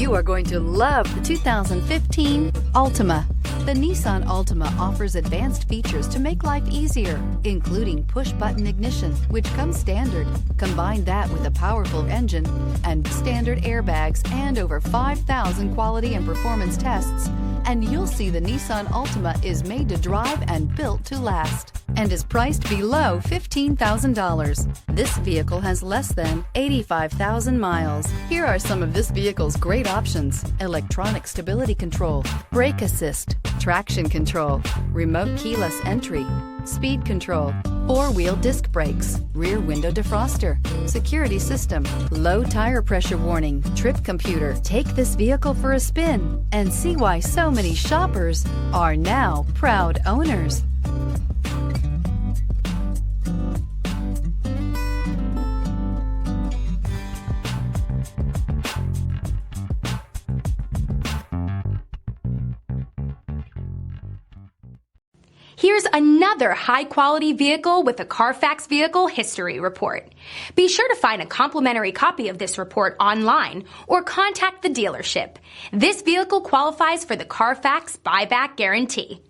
You are going to love the 2015 Altima. The Nissan Altima offers advanced features to make life easier, including push-button ignition, which comes standard. Combine that with a powerful engine and standard airbags and over 5,000 quality and performance tests, and you'll see the Nissan Altima is made to drive and built to last, and is priced below $15,000. This vehicle has less than 85,000 miles. Here are some of this vehicle's great options: electronic stability control, brake assist, traction control, remote keyless entry, speed control, four-wheel disc brakes, rear window defroster, security system, low tire pressure warning, trip computer. Take this vehicle for a spin and see why so many shoppers are now proud owners. Here's another high-quality vehicle with a Carfax Vehicle History Report. Be sure to find a complimentary copy of this report online or contact the dealership. This vehicle qualifies for the Carfax Buyback Guarantee.